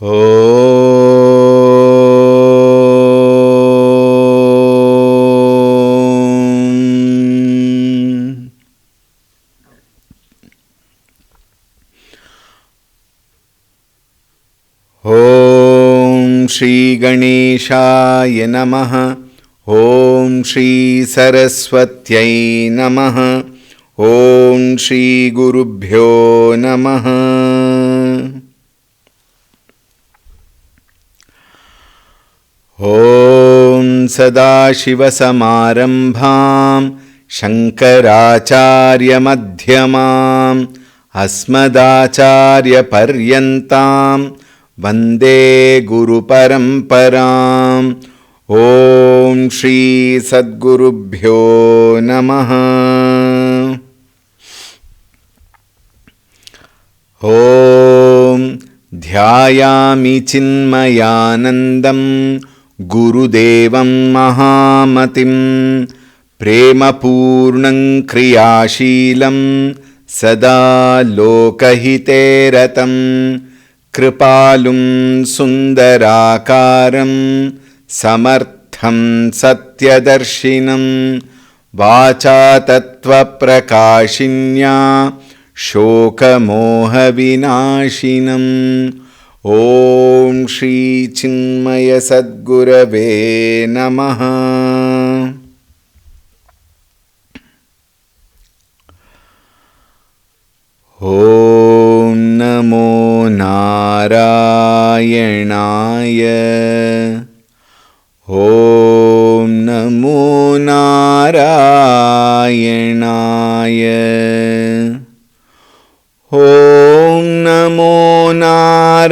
ॐ श्री गणेशाय नमः। ॐ श्री सरस्वत्यै नमः। ॐ श्री गुरुभ्यो नमः। ॐ सदाशिवसमारम्भां शङ्कराचार्यमध्यमाम् अस्मदाचार्यपर्यन्तां वन्दे गुरुपरम्पराम्। ॐ श्री सद्गुरुभ्यो नमः। ॐ ध्यायामि चिन्मयानन्दं गुरुदेवं महामतिं प्रेमपूर्णं क्रियाशीलं सदा लोकहिते रतं कृपालुं सुन्दराकारं समर्थं सत्यदर्शिनं वाचा तत्त्वप्रकाशिन्या शोकमोहविनाशिनं। ॐ श्री चिन्मय सद्गुरवे नमः। ॐ नमो नारायणाय। ॐ नमो नारायणाय। ॐ नमो नारायणाय।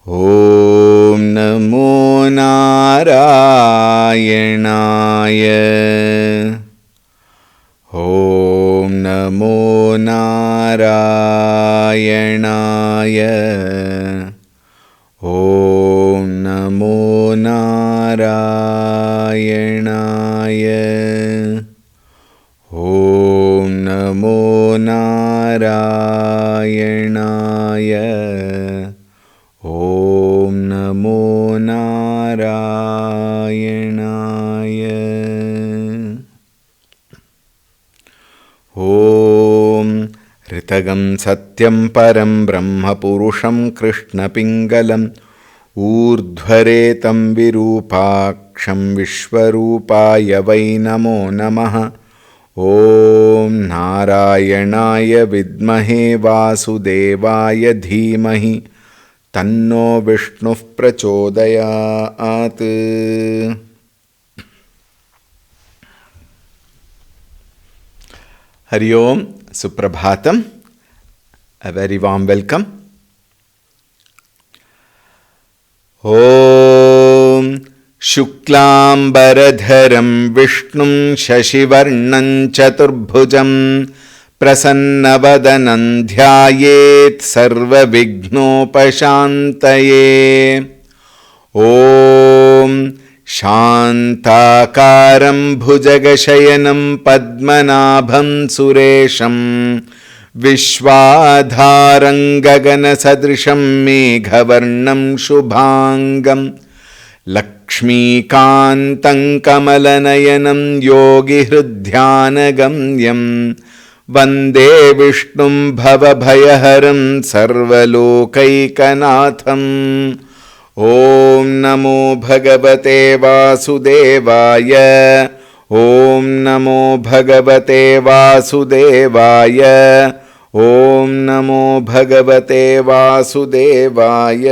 ॐ नमो नारायणाय। ॐ नमो नारायणाय। ॐ नमो नारायणाय। ॐ नमो नारायणाय। ॐ नमो नारायणाय। ॐ ऋतगं सत्यं परं ब्रह्मपुरुषं कृष्णपिङ्गलम् ऊर्ध्वरेतं विरूपाक्षं विश्वरूपाय वै नमो नमः। ॐ नारायणाय विद्महे वासुदेवाय धीमहि तन्नो विष्णुः प्रचोदयात्। हरि ओम, Suprabhatam, a very warm welcome. ॐ शुक्लाम्बरधरं विष्णुं शशिवर्णं चतुर्भुजं प्रसन्नवदनं ध्यायेत् सर्वविघ्नोपशान्तये। ॐ शान्ताकारं भुजगशयनं पद्मनाभं सुरेशं विश्वाधारं गगनसदृशं मेघवर्णं शुभांगं लक्ष्मीकान्तं कमलनयनं योगिहृद्ध्यानगम्यं वन्दे विष्णुं भवभयहरं सर्वलोकैकनाथम्। ॐ नमो भगवते वासुदेवाय। ॐ नमो भगवते वासुदेवाय। ॐ नमो भगवते वासुदेवाय।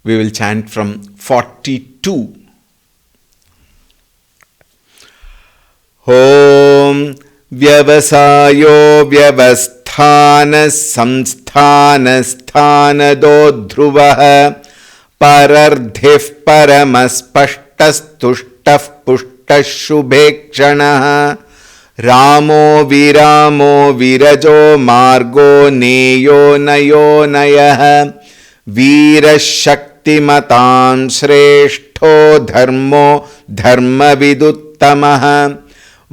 We will chant from 42. ॐ व्यवसायो व्यवस्थानः संस्थानस्थानदो ध्रुवः परर्धिः परमस्पष्टस्तुष्टः पुष्टः शुभेक्षणः रामो विरामो विरजो मार्गो नेयो नयो नयः वीरः शक्तिमतां श्रेष्ठो श्रेष्ठो धर्मो धर्मविदुत्तमः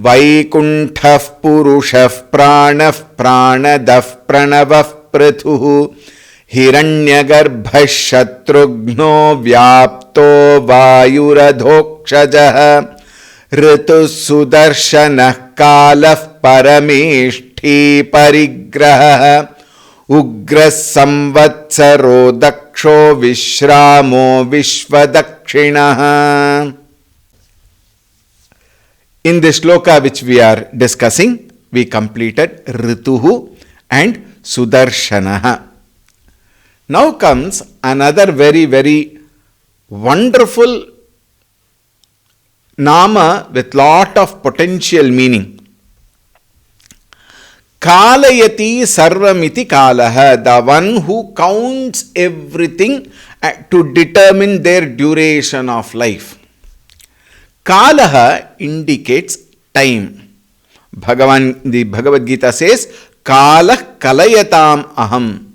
वैकुण्ठः पुरुषः प्राणः प्राणदः प्रणवः पृथुः हिरण्यगर्भः शत्रुघ्नो व्याप्तो वायुरधोक्षजः ऋतुः सुदर्शनः कालः परमेष्ठी परिग्रहः उग्रः संवत्सरो दक्षो विश्रामो विश्वदक्षिणः. In this shloka which we are discussing, we completed Rituhu and Sudarshanaha. Now comes another very, very wonderful Nama with lot of potential meaning. Kalayati Sarvamiti Kalaha, the one who counts everything to determine their duration of life. Kalaha indicates time. The Bhagavad Gita says, Kalah Kalayatam Aham.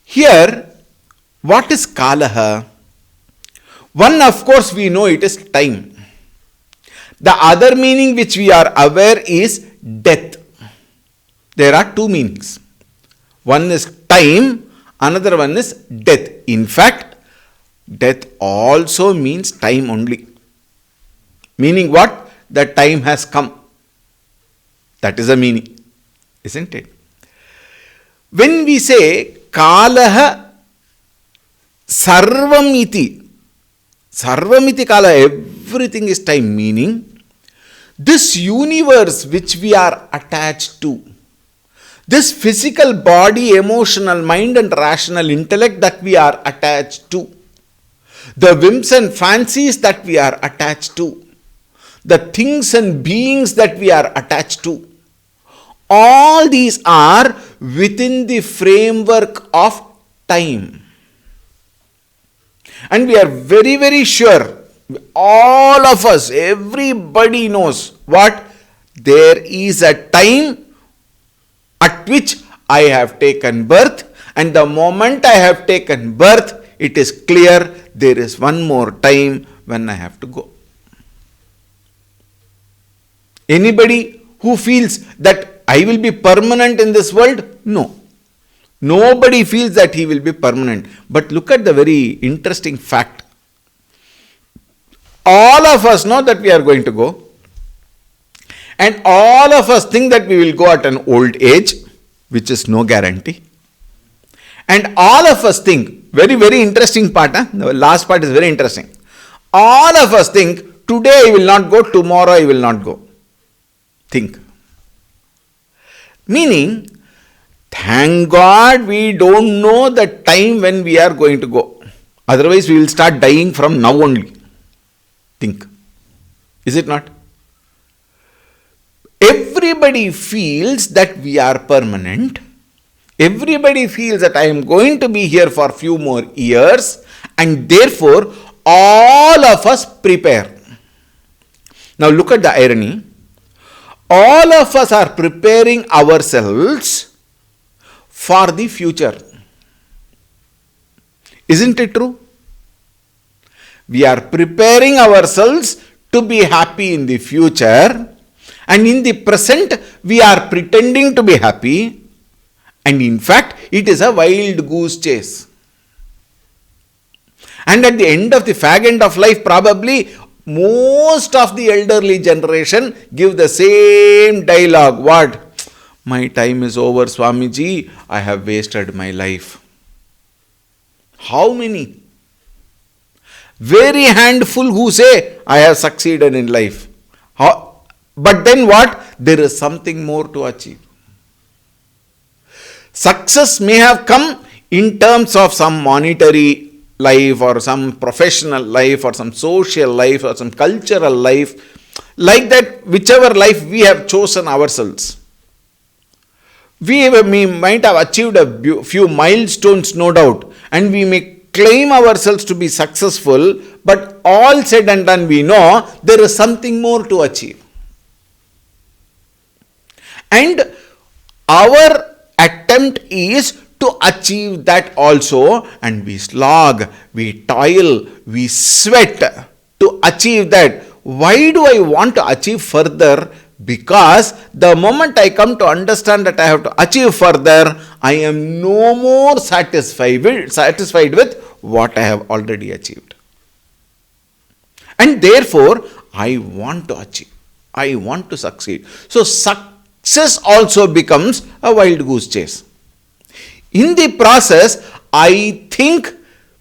Here, what is Kalaha? One, of course, we know it is time. The other meaning which we are aware is death. There are two meanings. One is time, another one is death. In fact, death also means time only. Meaning what? The time has come. That is the meaning. Isn't it? When we say Kalaha Sarvamiti, Sarvamiti Kala, everything is time, meaning this universe which we are attached to, this physical body, emotional mind and rational intellect that we are attached to, the whims and fancies that we are attached to, the things and beings that we are attached to, all these are within the framework of time. And we are very, very sure, all of us, everybody knows what? There is a time at which I have taken birth, and the moment I have taken birth, it is clear there is one more time when I have to go. Anybody who feels that I will be permanent in this world? No. Nobody feels that he will be permanent. But look at the very interesting fact. All of us know that we are going to go. And all of us think that we will go at an old age, which is no guarantee. And all of us think, very, very interesting part, the last part is very interesting. All of us think, today I will not go, tomorrow I will not go. Think. Meaning, thank God we don't know the time when we are going to go. Otherwise, we will start dying from now only. Think. Is it not? Everybody feels that we are permanent. Everybody feels that I am going to be here for a few more years, and therefore all of us prepare. Now look at the irony. All of us are preparing ourselves for the future. Isn't it true? We are preparing ourselves to be happy in the future, and in the present we are pretending to be happy, and in fact it is a wild goose chase. And at the end of the fag end of life, probably most of the elderly generation give the same dialogue. What? My time is over, Swamiji. I have wasted my life. How many? Very handful who say, I have succeeded in life. But then what? There is something more to achieve. Success may have come in terms of some monetary life or some professional life or some social life or some cultural life. Like that, whichever life we have chosen ourselves. We might have achieved a few milestones, no doubt, and we may claim ourselves to be successful, but all said and done, we know there is something more to achieve. And our attempt is to achieve that also, and we slog, we toil, we sweat to achieve that. Why do I want to achieve further? Because the moment I come to understand that I have to achieve further, I am no more satisfied with what I have already achieved. And therefore, I want to achieve. I want to succeed. So, success also becomes a wild goose chase. In the process, I think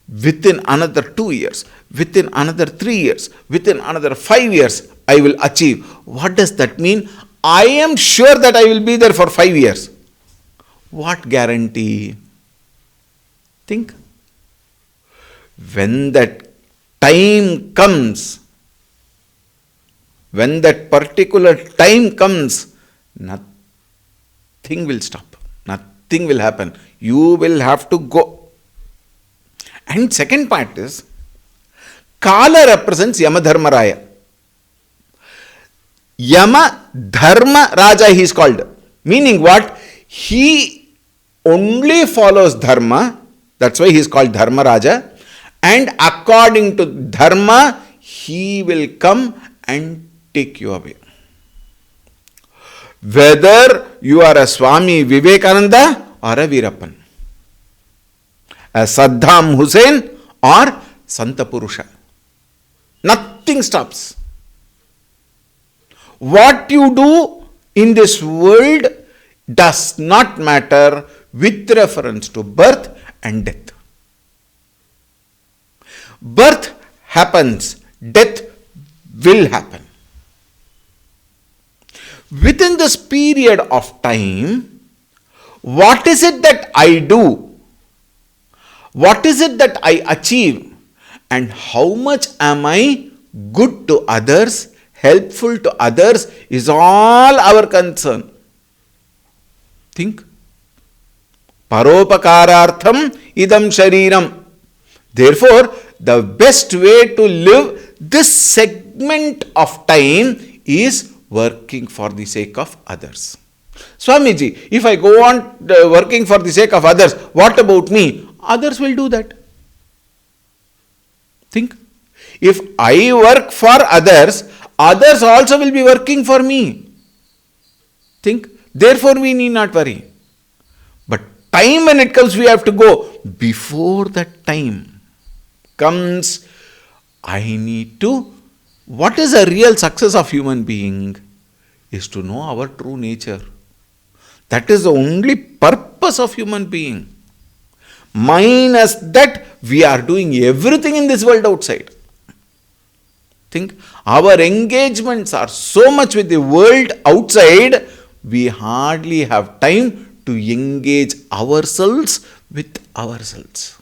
within another 2 years, within another 3 years, within another 5 years, I will achieve. What does that mean? I am sure that I will be there for 5 years. What guarantee? Think. When that time comes, when that particular time comes, nothing will stop. Nothing will happen. You will have to go. And second part is, Kala represents Yama Dharma Raya. Yama Dharma Raja he is called. Meaning what? He only follows Dharma. That's why he is called Dharma Raja. And according to Dharma, he will come and take you away. Whether you are a Swami Vivekananda or a Veerappan, a Saddam Hussein or Santa Purusha, nothing stops. What you do in this world does not matter with reference to birth and death. Birth happens, death will happen. Within this period of time, what is it that I do? What is it that I achieve? And how much am I good to others, helpful to others, is all our concern. Think. Paropakarartham idam shariram. Therefore, the best way to live this segment of time is working for the sake of others. Swamiji, if I go on working for the sake of others, what about me? Others will do that. Think. If I work for others, others also will be working for me. Think. Therefore, we need not worry. But time when it comes, we have to go. Before that time comes, I need to. What is a real success of human being? Is to know our true nature. That is the only purpose of human being. Minus that, we are doing everything in this world outside. Think, our engagements are so much with the world outside, we hardly have time to engage ourselves with ourselves.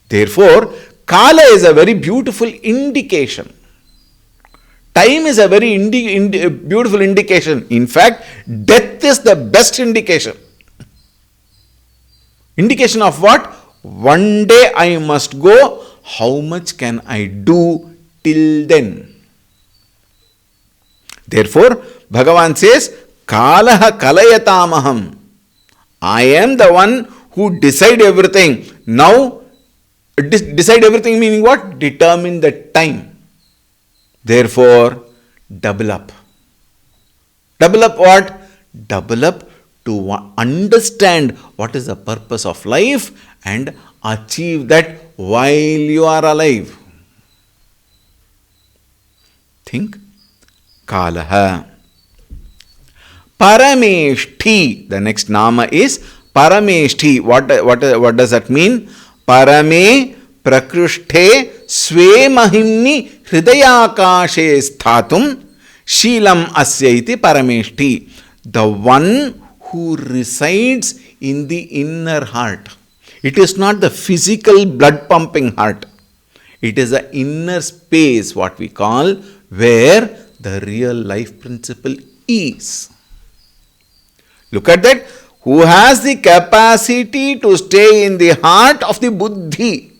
Therefore, Kala is a very beautiful indication. Time is a very beautiful indication. In fact, death is the best indication. Indication of what? One day I must go. How much can I do till then? Therefore, Bhagavan says, Kalaha kalayatamaham. I am the one who decide everything. Now, decide everything meaning what? Determine the time. Therefore, double up. Double up what? Double up to understand what is the purpose of life and achieve that while you are alive. Think. Kalaha. Parameshthi. The next nama is Parameshthi. What does that mean? Parame prakrishthe sve mahimni hridayakashe sthatum shilam asyaiti parameshthi. The one who resides in the inner heart. It is not the physical blood pumping heart. It is the inner space, what we call, where the real life principle is. Look at that. Who has the capacity to stay in the heart of the buddhi.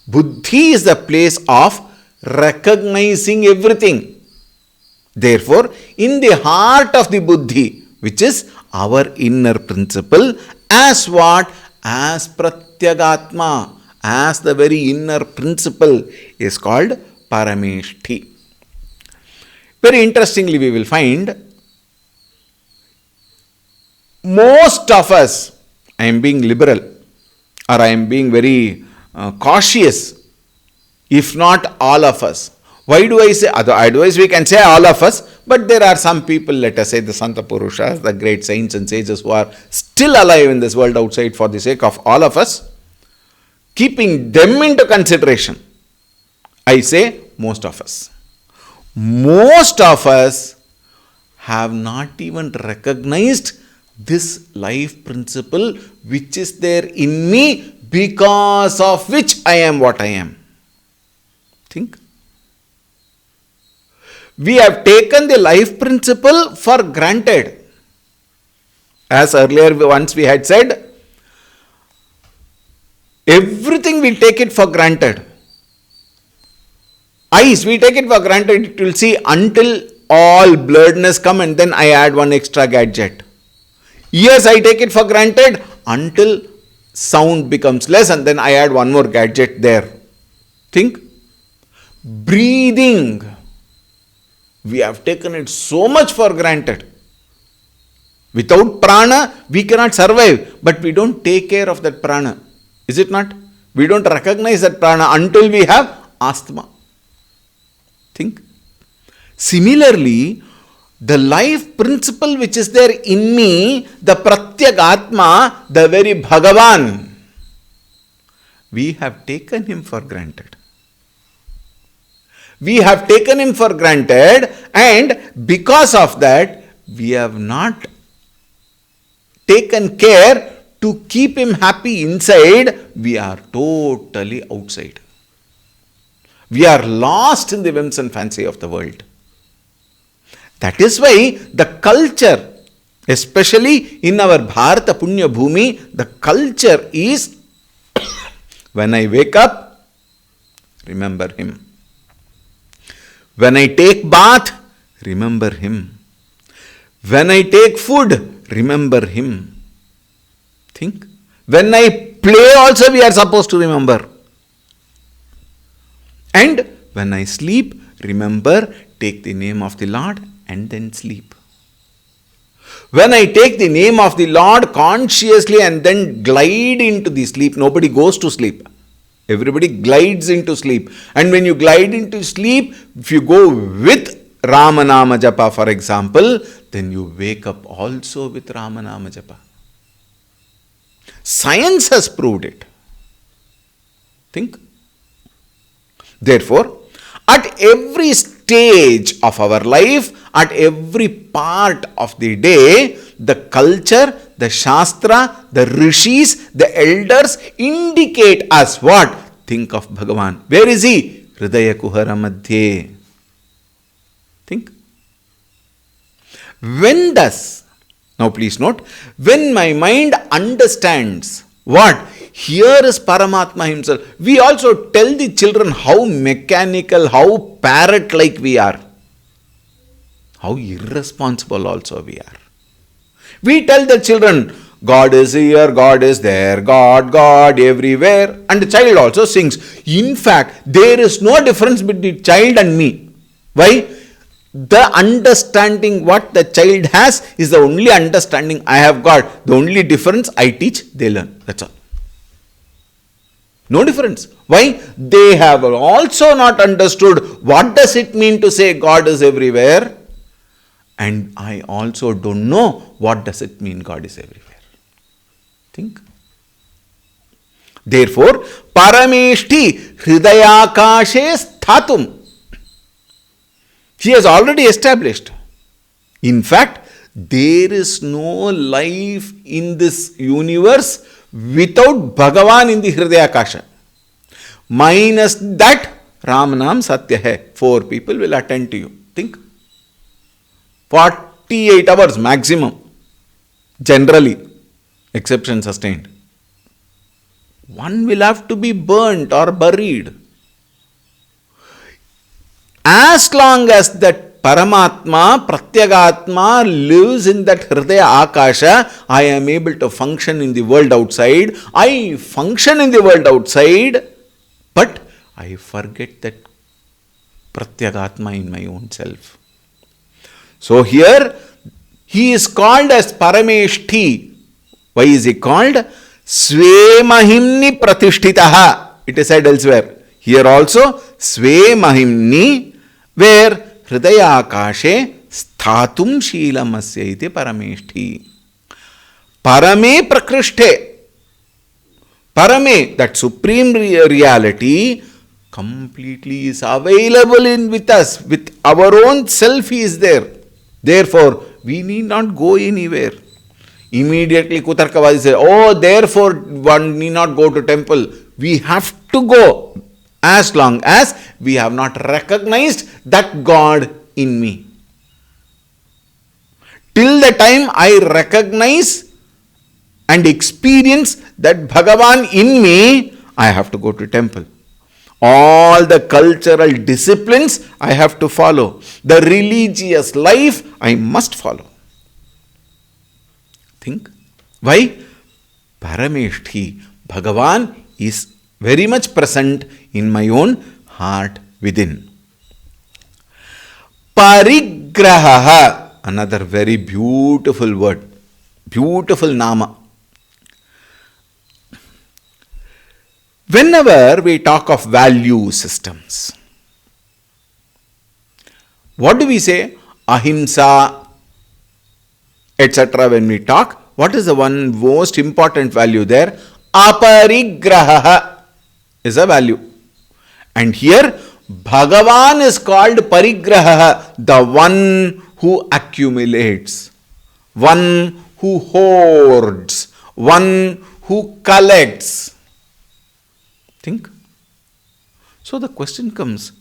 Buddhi is the place of recognizing everything. Therefore, in the heart of the buddhi, which is our inner principle, as what? As Pratyagatma, as the very inner principle is called Parameshti. Very interestingly, we will find most of us, I am being liberal or I am being very cautious, if not all of us. Why do I say, otherwise we can say all of us, but there are some people, let us say the Santa Purushas, the great saints and sages who are still alive in this world outside for the sake of all of us, keeping them into consideration, I say most of us. Most of us have not even recognized this life principle which is there in me, because of which I am what I am. Think. We have taken the life principle for granted. As earlier once we had said, everything we take it for granted. Eyes, we take it for granted, it will see until all blurredness come and then I add one extra gadget. Ears, I take it for granted until sound becomes less and then I add one more gadget there. Think. Breathing, we have taken it so much for granted. Without prana, we cannot survive, but we don't take care of that prana. Is it not? We don't recognize that prana until we have asthma. Think. Similarly, the life principle which is there in me, the Pratyagatma, the very Bhagavan, we have taken him for granted. We have taken him for granted, and because of that, we have not taken care to keep him happy inside. We are totally outside. We are lost in the whims and fancy of the world. That is why the culture, especially in our Bharata Punya Bhumi, the culture is when I wake up, remember him. When I take bath, remember him. When I take food, remember him. Think. When I play also we are supposed to remember. And when I sleep, remember, take the name of the Lord and then sleep. When I take the name of the Lord consciously and then glide into the sleep, nobody goes to sleep. Everybody glides into sleep. And when you glide into sleep, if you go with Ramanama Japa, for example, then you wake up also with Ramanama Japa. Science has proved it. Think. Therefore, at every stage of our life, at every part of the day, the culture, the Shastra, the Rishis, the elders indicate us what? Think of Bhagavan. Where is he? Hridaya Kuhara Madhye. Think. When does, now please note, when my mind understands what? Here is Paramatma himself. We also tell the children how mechanical, how parrot-like we are. How irresponsible also we are. We tell the children, God is here, God is there, God, God everywhere. And the child also sings. In fact, there is no difference between child and me. Why? The understanding what the child has is the only understanding I have got. The only difference, I teach, they learn. That's all. No difference. Why? They have also not understood what does it mean to say God is everywhere. And I also don't know what does it mean God is everywhere. Think. Therefore, Parameshti Hridayakashe Sthatum. He has already established. In fact, there is no life in this universe without Bhagavan in the Hridayakasha. Minus that, Ramanam Satya hai. 4 people will attend to you. Think. 48 hours maximum. Generally. Exception sustained. One will have to be burnt or buried. As long as that Paramatma, Pratyagatma lives in that Hridaya Akasha. I am able to function in the world outside. I function in the world outside, but I forget that Pratyagatma in my own self. So here, he is called as Parameshti. Why is he called? Svemahimni Pratishtitaha. It is said elsewhere. Here also, Svemahimni, where Hridaya Akashe Sthatum Sheelamasya iti Parameshti. Parame Prakrishte. Parame, that supreme reality, completely is available with us. With our own self, he is there. Therefore, we need not go anywhere. Immediately Kutarkavadi says, oh, therefore one need not go to temple. We have to go as long as we have not recognized that God in me. Till the time I recognize and experience that Bhagavan in me, I have to go to temple. All the cultural disciplines I have to follow. The religious life I must follow. Think. Why? Parameshti. Bhagavan is very much present in my own heart within. Parigraha. Another very beautiful word. Beautiful nama. Whenever we talk of value systems, what do we say? Ahimsa, etc. When we talk, what is the one most important value there? Aparigraha is a value. And here, Bhagavan is called Parigraha, the one who accumulates, one who hoards, one who collects. Think. So the question comes,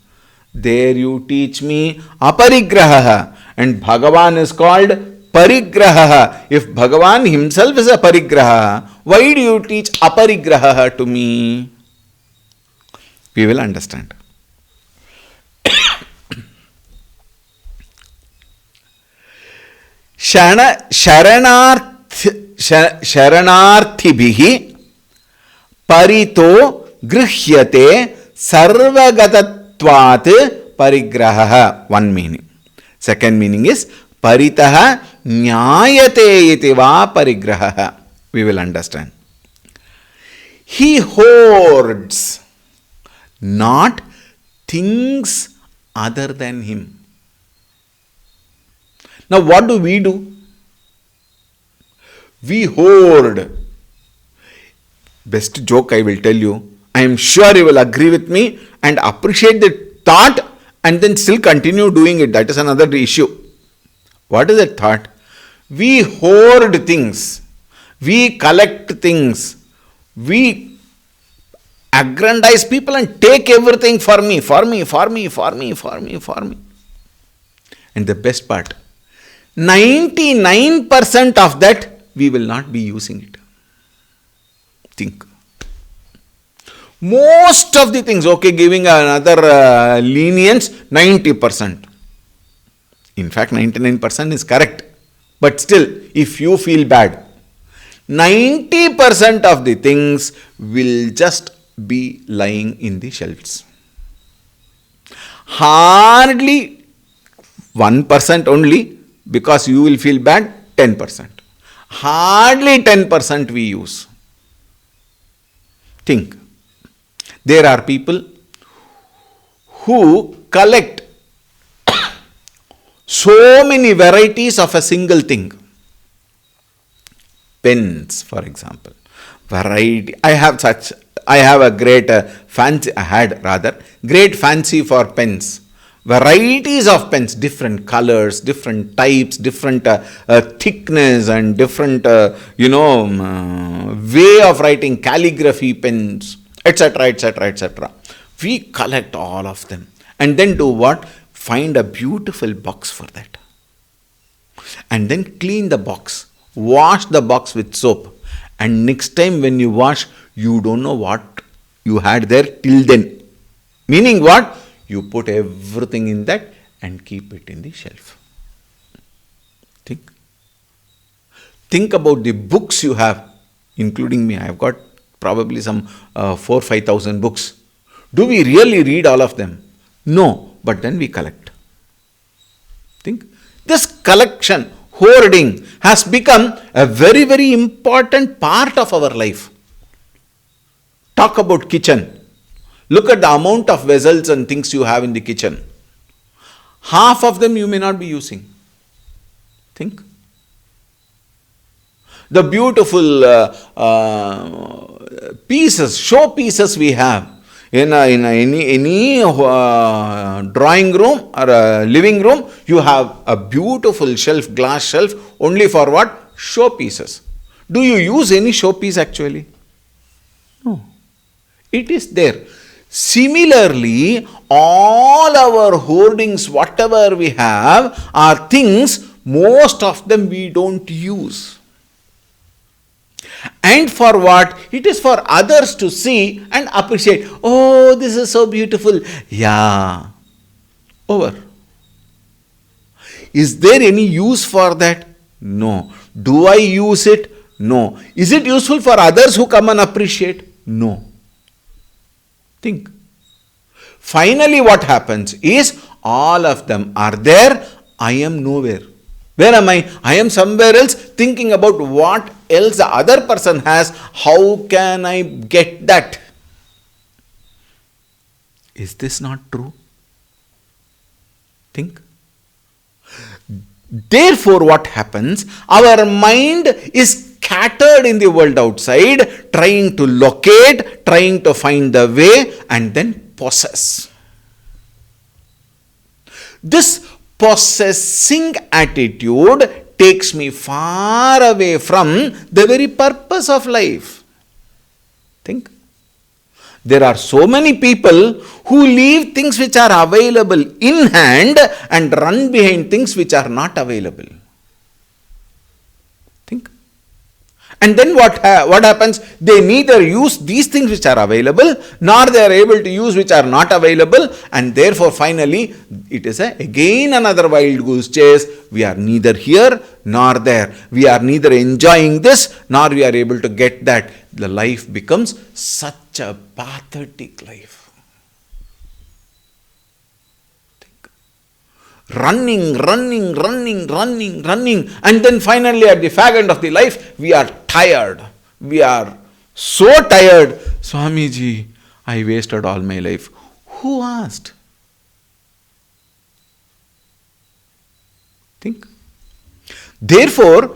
there you teach me aparigraha and Bhagavan is called parigraha. If Bhagavan himself is a parigraha, why do you teach aparigraha to me? We will understand. Sharanarthibhihi parito Grihyate sarvagatatvat parigraha. One meaning. Second meaning is paritaha nyayate itiva parigraha. We will understand. He hoards not things other than him. Now what do? We hoard. Best joke I will tell you. I am sure you will agree with me and appreciate the thought and then still continue doing it. That is another issue. What is that thought? We hoard things. We collect things. We aggrandize people and take everything for me. And the best part, 99% of that we will not be using it. Think. Most of the things, okay, giving another lenience, 90%. In fact, 99% is correct. But still, if you feel bad, 90% of the things will just be lying in the shelves. Hardly 1% only, because you will feel bad, 10%. Hardly 10% we use. Think. There are people who collect so many varieties of a single thing. Pens, for example. Variety. I had a great fancy for pens. Varieties of pens, different colors, different types, different thickness and different, way of writing, calligraphy pens, etc., etc., etc. We collect all of them and then do what? Find a beautiful box for that. And then clean the box. Wash the box with soap. And next time when you wash, you don't know what you had there till then. Meaning what? You put everything in that and keep it in the shelf. Think. Think about the books you have, including me. I have got probably some 4,000-5,000 books. Do we really read all of them? No, but then we collect. Think. This collection, hoarding, has become a very, very important part of our life. Talk about kitchen. Look at the amount of vessels and things you have in the kitchen. Half of them you may not be using. Think. The beautiful pieces, show pieces we have in any drawing room or a living room, you have a beautiful shelf, glass shelf, only for what? Show pieces. Do you use any show piece actually? No. It is there. Similarly, all our hoardings, whatever we have, are things, most of them we don't use. And for what? It is for others to see and appreciate. Oh, this is so beautiful. Yeah. Over. Is there any use for that? No. Do I use it? No. Is it useful for others who come and appreciate? No. Think. Finally, what happens is all of them are there. I am nowhere. Where am I? I am somewhere else thinking about what else the other person has. How can I get that? Is this not true? Think. Therefore, what happens? Our mind is scattered in the world outside, trying to locate, trying to find the way, and then possess. This possessing attitude takes me far away from the very purpose of life. Think. There are so many people who leave things which are available in hand and run behind things which are not available. Think. And then what happens? They neither use these things which are available, nor they are able to use which are not available, and therefore finally it is again another wild goose chase. We are neither here nor there. We are neither enjoying this nor we are able to get that. The life becomes such a pathetic life. Running, and then finally at the fag end of the life, we are tired. We are so tired. Swamiji, I wasted all my life. Who asked? Think. Therefore,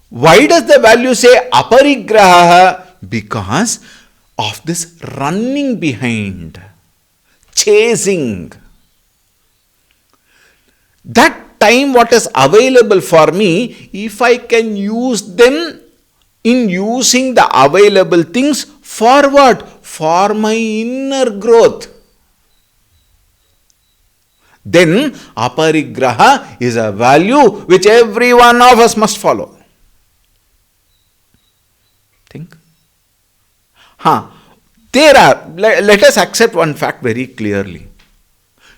why does the value say aparigraha? Because of this running behind, chasing. That time what is available for me, if I can use them in using the available things for what? For my inner growth. Then aparigraha is a value which every one of us must follow. Think. Let us accept one fact very clearly.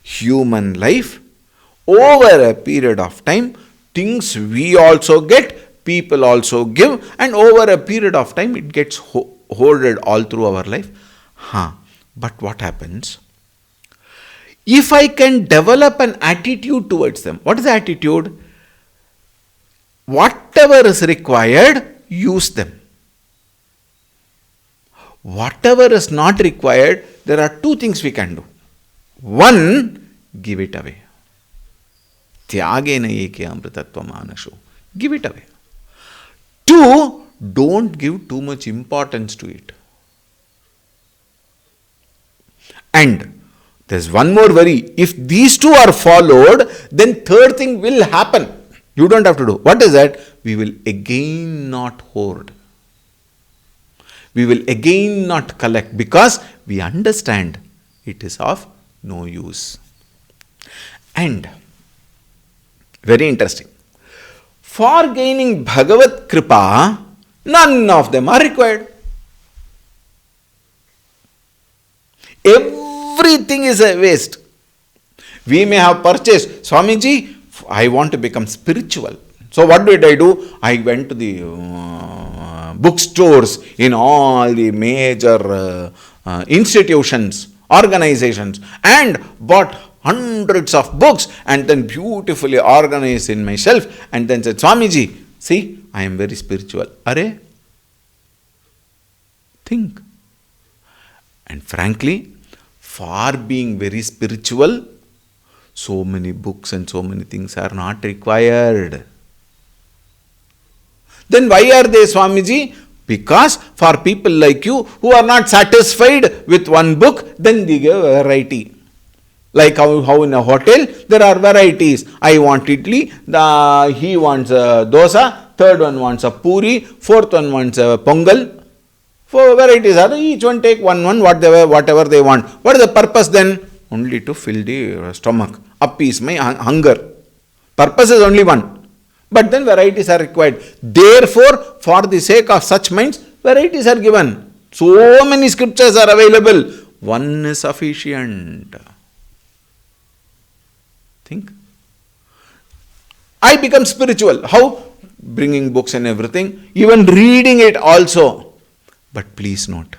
Human life, over a period of time, things we also get, people also give, and over a period of time it gets hoarded all through our life. But what happens? If I can develop an attitude towards them, what is the attitude? Whatever is required, use them. Whatever is not required, there are two things we can do. One, give it away. Tyagena eke amritatva manasho. Give it away. Two, don't give too much importance to it. And there's one more worry. If these two are followed, then third thing will happen. You don't have to do. What is that? We will again not hoard. We will again not collect because we understand it is of no use. And very interesting. For gaining Bhagavat Kripa, none of them are required. Everything is a waste. We may have purchased, Swamiji, I want to become spiritual. So what did I do? I went to the bookstores in all the major institutions, organizations, and bought hundreds of books and then beautifully organized in my shelf and then said, Swamiji, see, I am very spiritual. Arey? Think. And frankly, for being very spiritual, so many books and so many things are not required. Then why are they, Swamiji? Because for people like you who are not satisfied with one book, then they give variety. Like how in a hotel, there are varieties. I want idli, he wants a dosa, third one wants a puri, fourth one wants a pongal. Four varieties are, each one take one, whatever they want. What is the purpose then? Only to fill the stomach, appease my hunger. Purpose is only one. But then varieties are required. Therefore, for the sake of such minds, varieties are given. So many scriptures are available. One is sufficient. Think. I become spiritual. How? Bringing books and everything, even reading it also. But please note,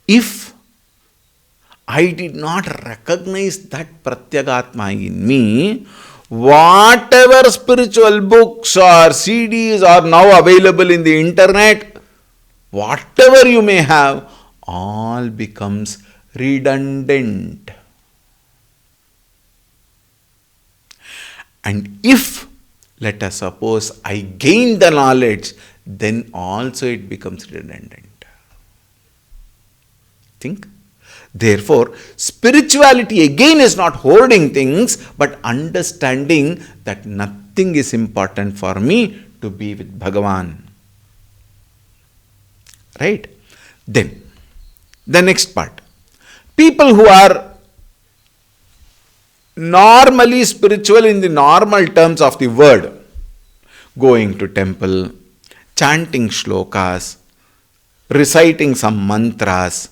if I did not recognize that Pratyagatma in me, whatever spiritual books or CDs are now available in the internet, whatever you may have, all becomes redundant. And if, let us suppose, I gain the knowledge, then also it becomes redundant. Think. Therefore, spirituality again is not hoarding things, but understanding that nothing is important for me to be with Bhagavan. Right? Then, the next part. People who are normally spiritual in the normal terms of the word, going to temple, chanting shlokas, reciting some mantras,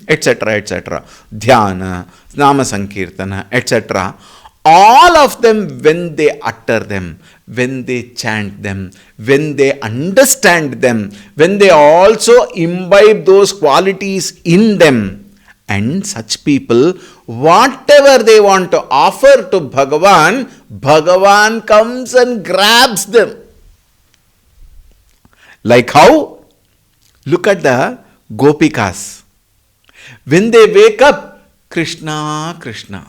etc., etc., dhyana, nama sankirtana, etc., all of them, when they utter them, when they chant them, when they understand them, when they also imbibe those qualities in them, and such people, whatever they want to offer to Bhagavan, Bhagavan comes and grabs them. Like how? Look at the Gopikas. When they wake up, Krishna, Krishna.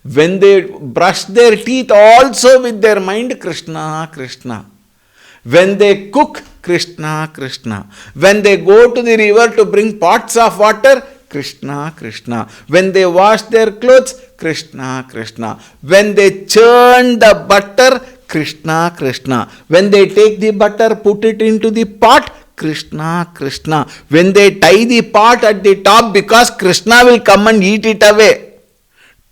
When they brush their teeth also with their mind, Krishna, Krishna. When they cook, Krishna, Krishna. When they go to the river to bring pots of water, Krishna, Krishna. When they wash their clothes, Krishna, Krishna. When they churn the butter, Krishna, Krishna. When they take the butter, put it into the pot, Krishna, Krishna. When they tie the pot at the top, because Krishna will come and eat it away.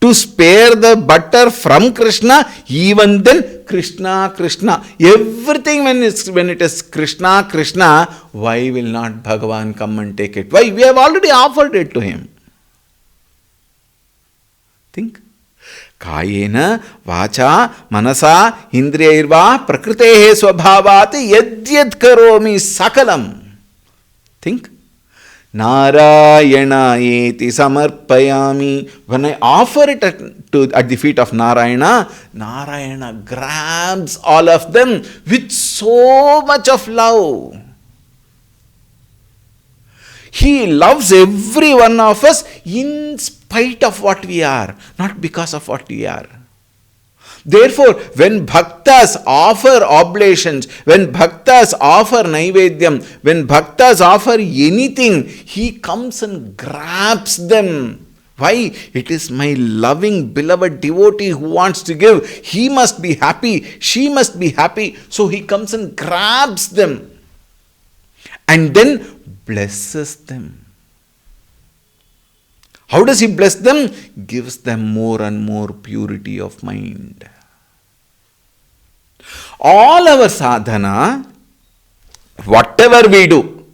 To spare the butter from Krishna, even then Krishna, Krishna. Everything when it is Krishna, Krishna, why will not Bhagavan come and take it? Why? We have already offered it to him. Think. Kayena, vacha, manasa, indriyairva, prakrutehe swabhavat, yadyad karomi sakalam. Think. Narayana eti samarpayami. When I offer it at the feet of Narayana, Narayana grabs all of them with so much of love. He loves every one of us in spite of what we are, not because of what we are. Therefore, when bhaktas offer oblations, when bhaktas offer naivedyam, when bhaktas offer anything, he comes and grabs them. Why? It is my loving, beloved devotee who wants to give. He must be happy. She must be happy. So he comes and grabs them. And then blesses them. How does he bless them? Gives them more and more purity of mind. All our sadhana, whatever we do,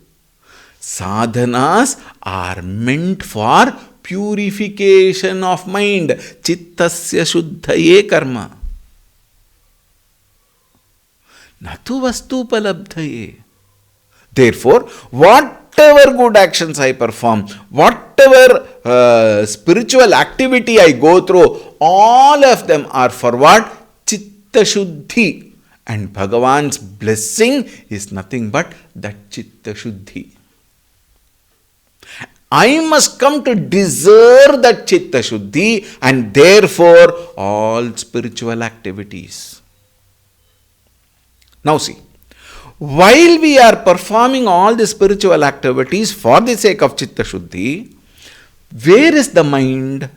sadhanas are meant for purification of mind. Chittasya shuddhaye karma. Natu vastupalabdhaye. Therefore, whatever good actions I perform, whatever spiritual activity I go through, all of them are for what? Chitta Shuddhi. And Bhagavan's blessing is nothing but that Chitta Shuddhi. I must come to deserve that Chitta Shuddhi, and therefore all spiritual activities. Now see, while we are performing all the spiritual activities for the sake of Chitta Shuddhi, where is the mind?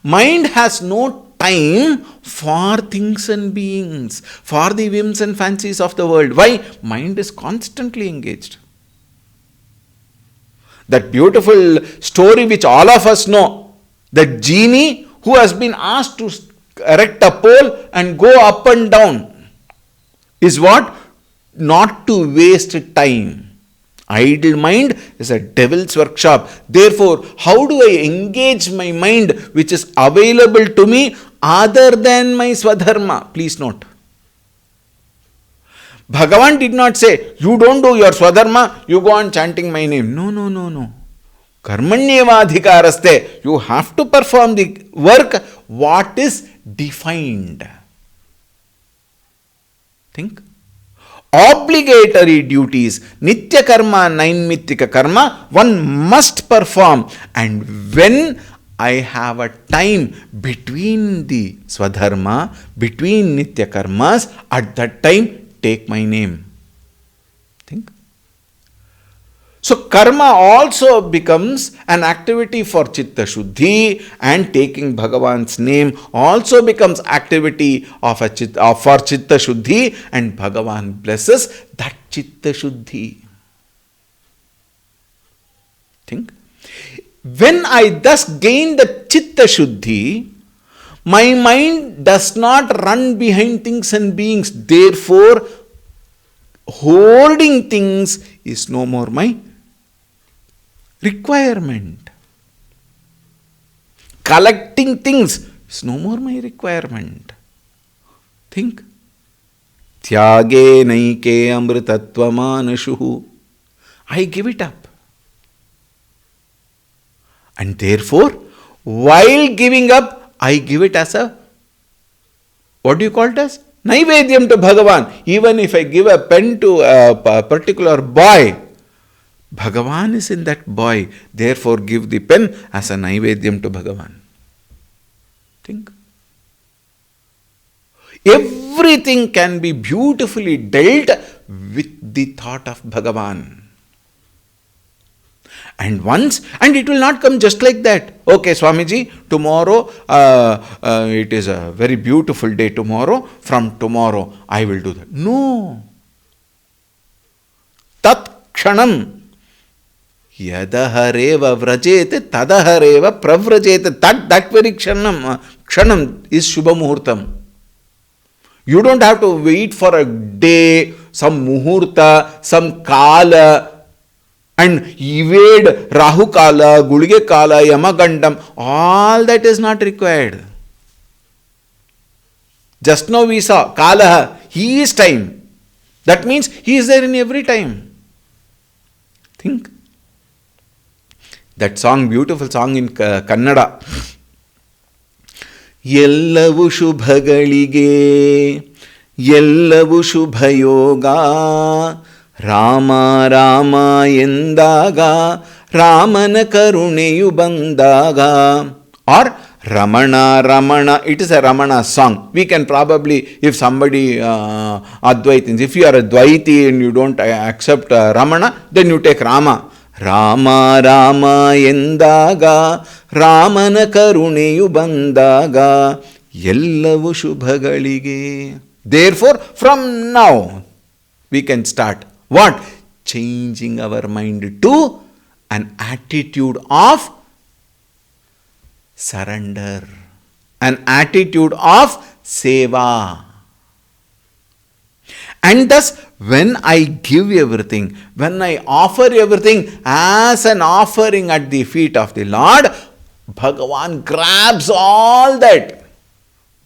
Mind has no time for things and beings, for the whims and fancies of the world. Why? Mind is constantly engaged. That beautiful story which all of us know, that genie who has been asked to erect a pole and go up and down, is what? Not to waste time. Idle mind is a devil's workshop. Therefore, how do I engage my mind which is available to me other than my swadharma? Please note. Bhagavan did not say, you don't do your swadharma, you go on chanting my name. No. Karmanyevadhikaraste. You have to perform the work what is defined. Think. Obligatory duties, nitya karma, nainmitika karma, one must perform. And when I have a time between the swadharma, between nitya karmas, at that time take my name. Think. So karma also becomes an activity for Chitta Shuddhi, and taking Bhagavan's name also becomes activity for Chitta Shuddhi, and Bhagavan blesses that Chitta Shuddhi. Think. When I thus gain the Chitta Shuddhi, my mind does not run behind things and beings. Therefore, holding things is no more my requirement. Collecting things is no more my requirement. Think. Tyage naike amritattvamanashuhu. I give it up. And therefore, while giving up, I give it as a, what do you call it as? Naivedyam to Bhagavan. Even if I give a pen to a particular boy, Bhagavan is in that boy. Therefore, give the pen as a Naivedyam to Bhagavan. Think. Everything can be beautifully dealt with the thought of Bhagavan. And it will not come just like that. Okay, Swamiji, tomorrow, it is a very beautiful day tomorrow. From tomorrow, I will do that. No. Tat kshanam. Yadahareva vrajete tadahareva pravrajete. That very kshanam is Shubha Muhurtam. You don't have to wait for a day, some muhurta, some kala, and evade Rahu Kala, Gulige Kala, Yamagandam. All that is not required. Just now we saw Kalaha, he is time. That means he is there in every time. Think. That song, beautiful song in Kannada. Yellavu shubhagalige, yellavu shubhayoga, Rama Rama endaga, Ramana karuneyu bandaga. Or Ramana Ramana, it is a Ramana song. We can probably, if somebody Advaitins, if you are a Dvaiti and you don't accept Ramana, then you take Rama. Rama Rama endaga, Ramana karuneyu bandaga, Yellavu shubhagalige. Therefore, from now, we can start. What? Changing our mind to an attitude of surrender, an attitude of seva. And thus, when I give everything, when I offer everything as an offering at the feet of the Lord, Bhagavan grabs all that.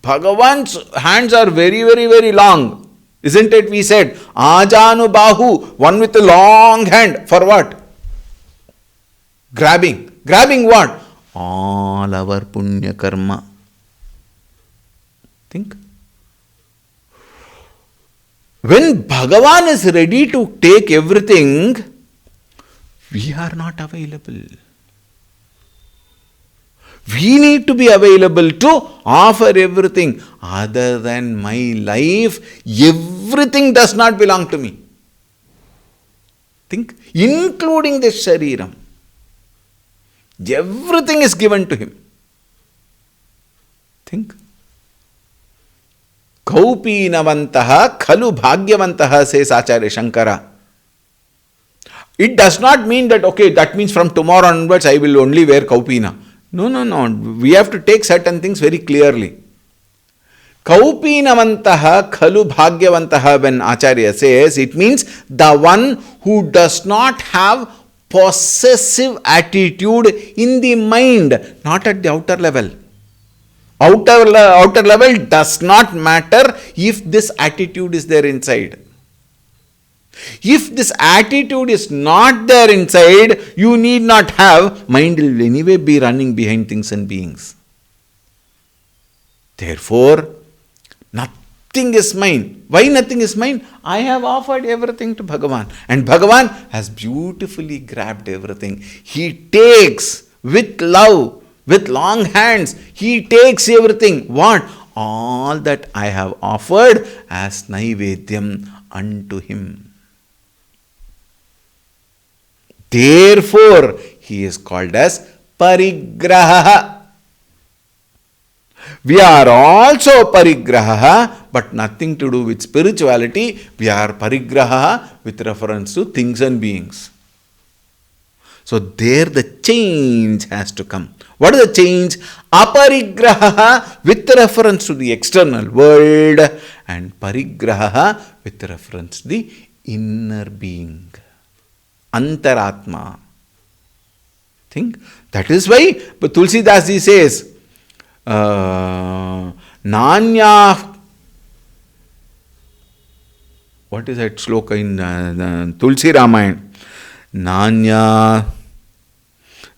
Bhagavan's hands are very, very, very long. Isn't it? We said, Ajanu Bahu, one with a long hand. For what? Grabbing. Grabbing what? All our punya karma. Think. When Bhagavan is ready to take everything, we are not available. We need to be available to offer everything. Other than my life, everything does not belong to me. Think, including this shariram. Everything is given to him. Think. Kaupinavantaha khalu bhagyavantaha, says Acharya Shankara. It does not mean that, okay, that means from tomorrow onwards I will only wear kaupina. No. We have to take certain things very clearly. Kaupinavantaha khalu bhagyavantaha, when Acharya says, it means the one who does not have possessive attitude in the mind, not at the outer level. Outer level does not matter if this attitude is there inside. If this attitude is not there inside, you need not have. Mind will anyway be running behind things and beings. Therefore, nothing is mine. Why nothing is mine? I have offered everything to Bhagavan. And Bhagavan has beautifully grabbed everything. He takes with love, with long hands. He takes everything. What? All that I have offered as Naivedyam unto him. Therefore, he is called as Parigraha. We are also Parigraha, but nothing to do with spirituality. We are Parigraha with reference to things and beings. So there the change has to come. What is the change? Aparigraha with reference to the external world, and Parigraha with reference to the inner being. Antaratma. Think. That is why Tulsidas ji says, Nanya. What is that shloka in Tulsi Ramayana? Nanya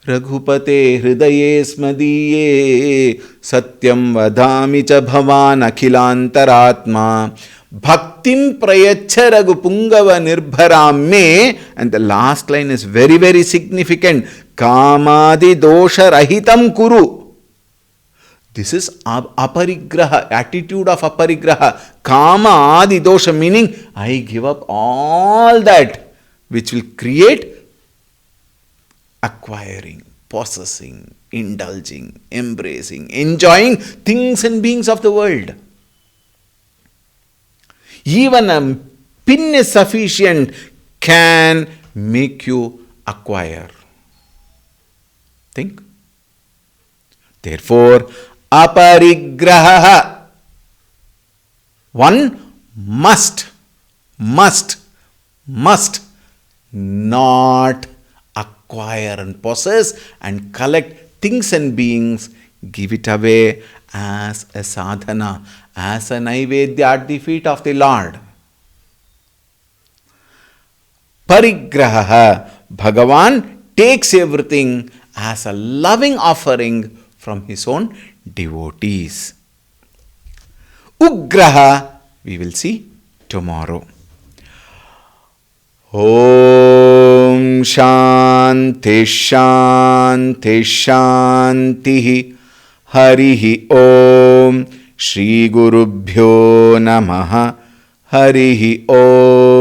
Raghupate hridaye smadiye satyam vadami cha bhavan akhilantaratma bhaktim prayacha raghu pungava nirbharam me. And the last line is very, very significant. Kamadi dosha rahitam kuru. This is aparigraha, attitude of aparigraha. Kama adi dosha, meaning I give up all that which will create acquiring, possessing, indulging, embracing, enjoying things and beings of the world. Even a pin is sufficient can make you acquire. Think. Therefore, aparigraha. One must not acquire and possess and collect things and beings, give it away as a sadhana, as a naivedya at the feet of the Lord. Parigraha, Bhagavan takes everything as a loving offering from his own devotees. Ugraha, we will see tomorrow. Om Shanti Shanti Shanti Harihi Om Shri Gurubhyo Namaha Harihi Om.